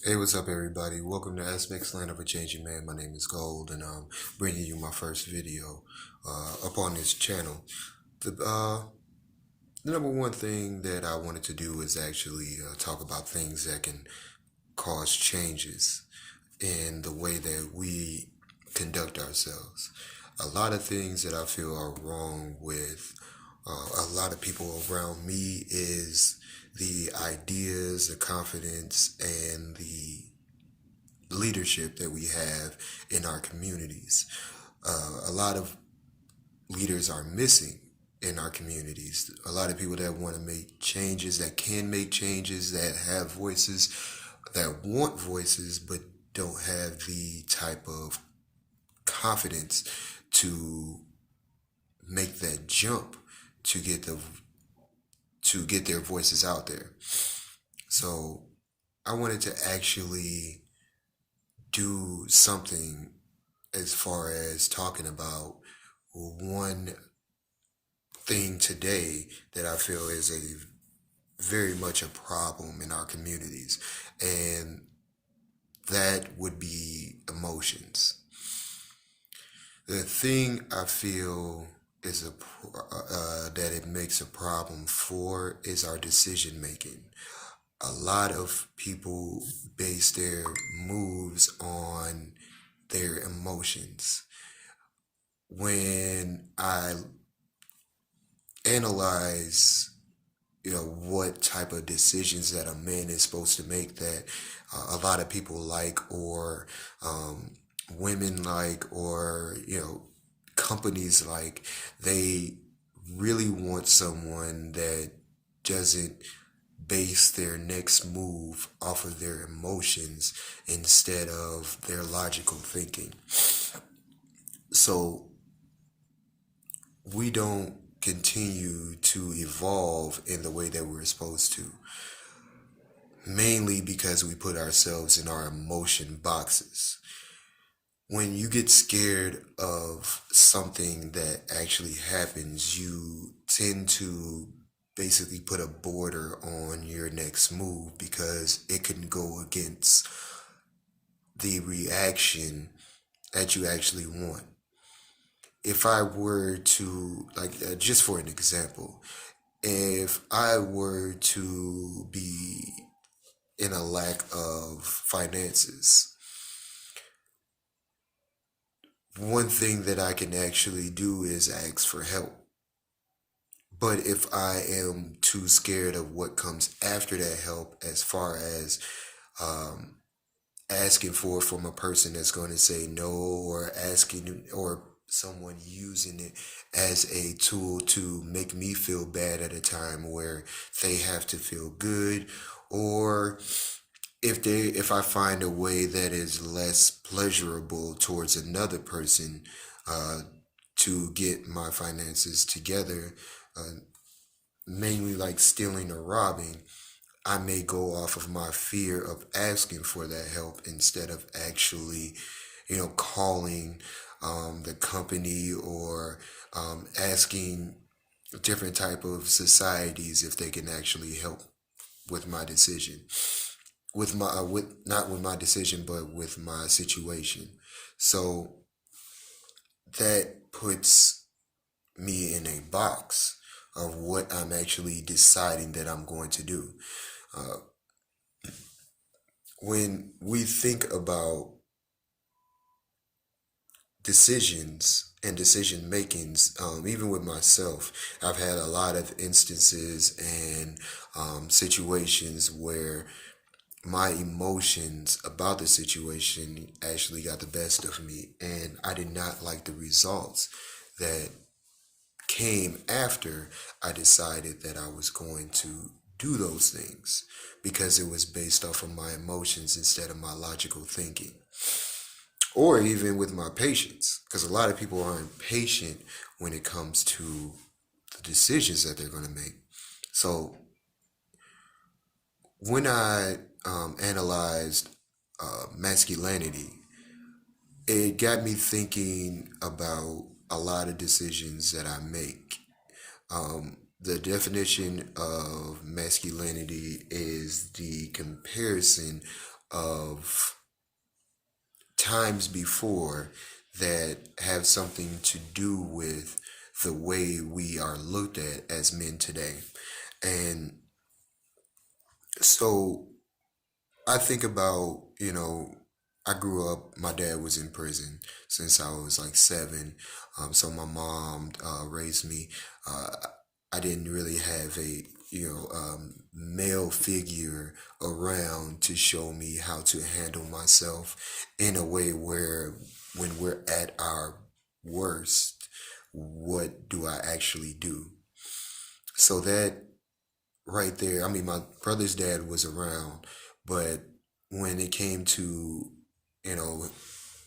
Hey, what's up, everybody? Welcome to Aspects Land of a Changing Man. My name is Gold, and I'm bringing you my first video up on this channel. The number one thing that I wanted to do is actually talk about things that can cause changes in the way that we conduct ourselves. A lot of things that I feel are wrong with a lot of people around me is the ideas, the confidence, and the leadership that we have in our communities. A lot of leaders are missing in our communities. A lot of people that want to make changes, that can make changes, that have voices, that want voices, but don't have the type of confidence to make that jump to get their voices out there. So I wanted to actually do something as far as talking about one thing today that I feel is a very much a problem in our communities, and that would be emotions. The thing I feel is that it makes a problem for is our decision making. A lot of people base their moves on their emotions. When I analyze, what type of decisions that a man is supposed to make that a lot of people like, or women like, or companies like, they really want someone that doesn't base their next move off of their emotions instead of their logical thinking. So we don't continue to evolve in the way that we're supposed to, mainly because we put ourselves in our emotion boxes. When you get scared of something that actually happens, you tend to basically put a border on your next move because it can go against the reaction that you actually want. If I were to, just for an example, if I were to be in a lack of finances, one thing that I can actually do is ask for help. But if I am too scared of what comes after that help, as far as um, asking for it from a person that's going to say no, or asking, or someone using it as a tool to make me feel bad at a time where they have to feel good, or if I find a way that is less pleasurable towards another person uh, to get my finances together, uh, mainly like stealing or robbing, I may go off of my fear of asking for that help instead of actually, calling the company, or asking different type of societies if they can actually help with my decision, with my with not with my decision, but with my situation. So that puts me in a box of what I'm actually deciding that I'm going to do. Uh, when we think about decisions and decision makings, even with myself, I've had a lot of instances and situations where my emotions about the situation actually got the best of me, and I did not like the results that came after I decided that I was going to do those things, because it was based off of my emotions instead of my logical thinking. Or even with my patience, because a lot of people aren't patient when it comes to the decisions that they're going to make. So when I analyzed masculinity, it got me thinking about a lot of decisions that I make. The definition of masculinity is the comparison of times before that have something to do with the way we are looked at as men today. And so I think about, I grew up, my dad was in prison since I was like 7. So my mom raised me. Uh, I didn't really have a, male figure around to show me how to handle myself in a way where when we're at our worst, what do I actually do? So that right there, I mean, my brother's dad was around, but when it came to, you know,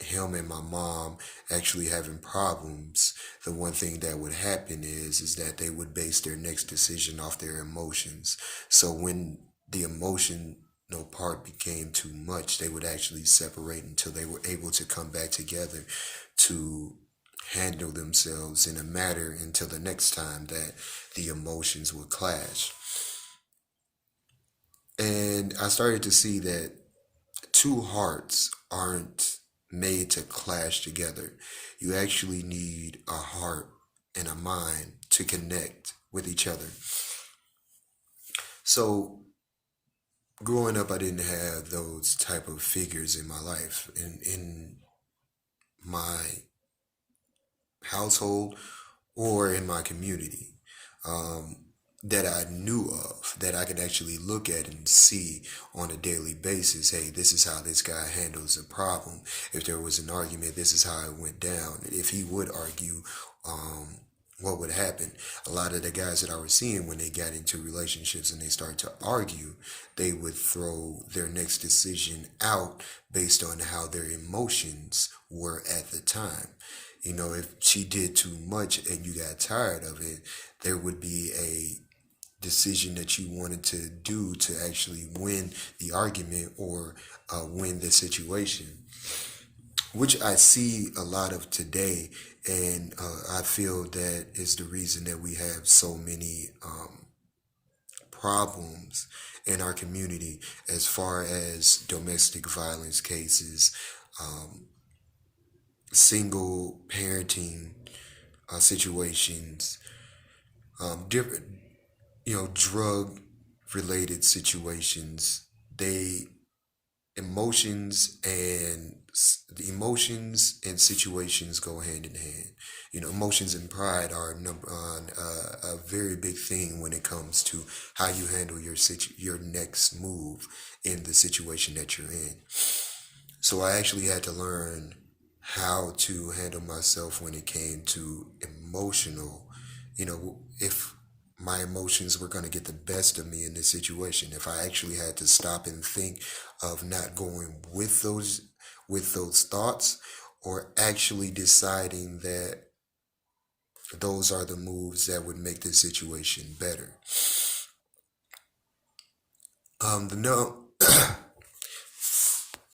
him and my mom actually having problems, the one thing that would happen is that they would base their next decision off their emotions. So when the emotional part became too much, they would actually separate until they were able to come back together to handle themselves in a matter until the next time that the emotions would clash. And I started to see that two hearts aren't made to clash together. You actually need a heart and a mind to connect with each other. So growing up, I didn't have those type of figures in my life, in my household or in my community. Um, that I knew of, that I could actually look at and see on a daily basis. Hey, this is how this guy handles a problem. If there was an argument, this is how it went down. If he would argue, um, what would happen? A lot of the guys that I was seeing when they got into relationships and they started to argue, they would throw their next decision out based on how their emotions were at the time. If she did too much and you got tired of it, there would be a decision that you wanted to do to actually win the argument or win the situation, which I see a lot of today. And I feel that is the reason that we have so many problems in our community as far as domestic violence cases, um, single parenting situations, different, drug related situations. They the emotions and situations go hand in hand. Emotions and pride are a very big thing when it comes to how you handle your next move in the situation that you're in. So I actually had to learn how to handle myself when it came to emotional, if my emotions were going to get the best of me in this situation, if I actually had to stop and think of not going with those thoughts, or actually deciding that those are the moves that would make the situation better. The no